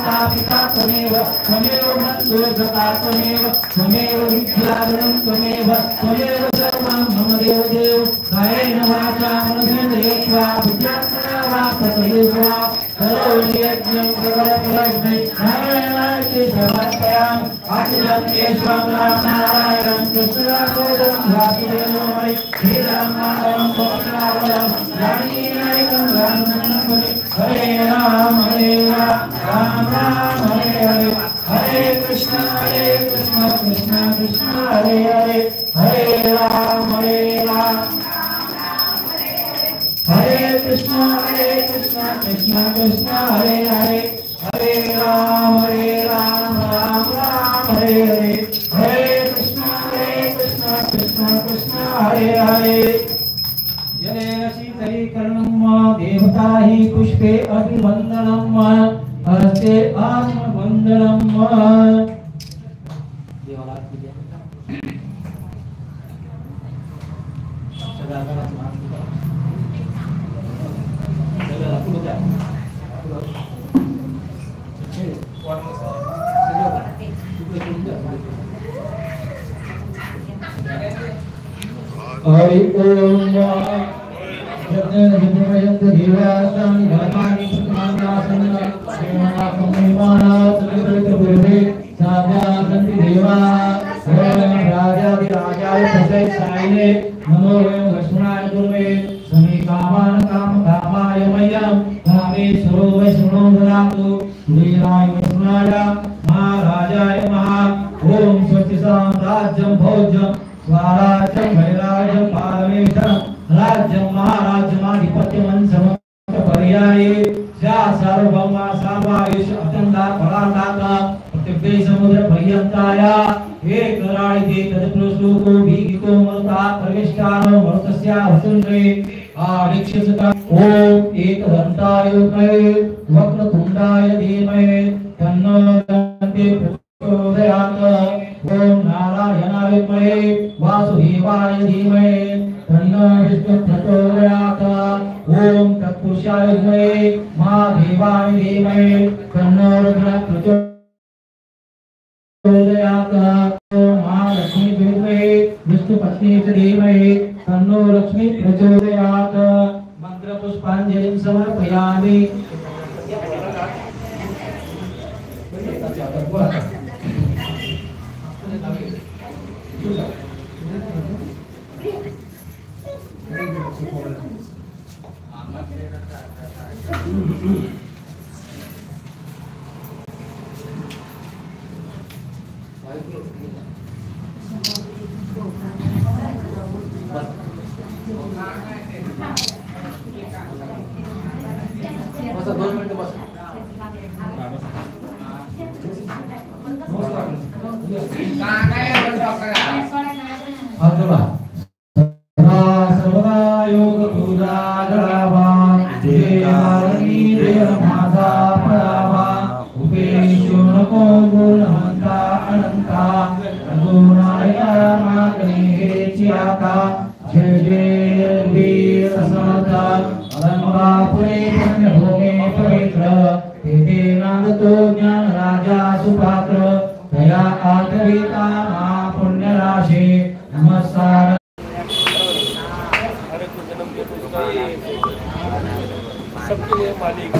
माता पिता त्वमेव त्वमेव बन्धुः सखा त्वमेव त्वमेव विद्याधरं त्वमेव त्वमेव सर्वं मम देवदेव कायेन वाचा मनसेन्द्रियैर्वा बुद्ध्यात्मना वा प्रकृतिर्वा करोमि यज्ञं सकलप्रज्ञै नारायणाय समर्पयामि आदिलं केशवं नारायणं कृष्णराघवं वासुदेवं श्रीरामनाथं गोविन्दं राणीनायकं रामचन्द्रं हरे राम राम राम हरे हरे हरे कृष्ण कृष्ण कृष्ण हरे हरे हरे राम हरे कृष्ण कृष्ण कृष्ण हरे हरे हरे राम राम राम हरे हरे हरे कृष्ण कृष्ण कृष्ण हरे हरे जलेन शीतलीकरणं देवता हि पुष्पे अभिवन्दनं हस्ते आत्मवन्दनं हरि ओम यज्ञ देवासानि धर्माणि सुमानासन् देवानासन्निमानात् त्रिपुरे साव्यासन्ति देवा राजाधिराजाय प्रसेसायिने नमो लक्ष्मणाय गुरुवे समे कामान् कामकामाय मह्यं कामेश्वरो वै शृणो ददातु वीराय लक्ष्मणाय महाराजाय महा ओम स्वस्ति साम्राज्यं भोज्यं स्वराज्यं वैराज्यं पारमेशं राज्यं महाराज्यमाधिपत्यं समपर्याये स्या सार्वभौमा सार्वायुष अत्यन्ता फलानाका प्रत्यक्षे समुद्र पर्यन्ताया एकराळिते तदप्रोश्लोको भीगिको मरुता प्रविष्टानो मरुतस्या वसुन्रे आदिक्षसका ओम एकदन्ताय विद्महे वक्रतुण्डाय धीमहि तन्नो दन्ति प्रचोदयात् ओम नारायणाय विद्महे वासुदेवाय धीमहि तन्नो विष्णुः प्रचोदयात् ओम तत्पुरुषाय विद्महे महादेवाय धीमहि तन्नो रुद्रः प्रचोदयात् ओम महालक्ष्मी विद्महे विष्णुपत्नी धीमहि तन्नो लक्ष्मी प्रचोदयात् मंत्रपुष्पाञ्जलिं समर्पयामि सबके लिए मालिक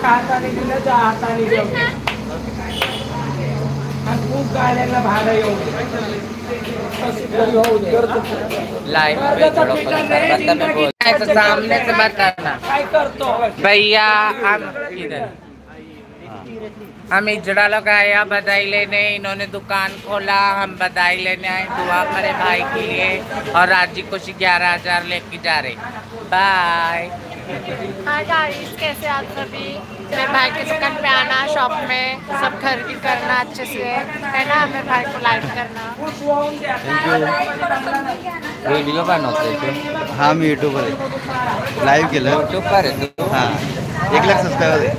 हाताने दिलं तर हाताने खूप गाड्याला भाडं येऊ सामने से बताना भैया हम इजड़ा लोग आया बधाई लेने, इन्होंने दुकान खोला, हम बधाई लेने आए, दुआ करे भाई के लिए और राजी को 11,000 लेके जा रहे। बाय। हाय गाइस, कैसे आप सभी? मेरे भाई के दुकान पे आना, शॉप में सब खरीदी करना अच्छे से, है ना? मेरे भाई को लाइक करना। वीडियो बनवते तू? हाँ, मी यूट्यूब पर लाईव्ह केलं। यूट्यूब पर आहे तू? हां, 1 लाख सबस्क्रायबर आहे।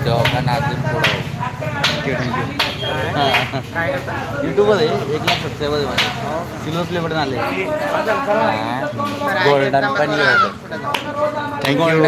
जो बना दिन पुढे थँक्यू। काय करता युट्यूबर आहे 1 लाख सबस्क्रायबर आहे माझे सिल्वर प्ले बटन आले गोल्डन पण थँक्यू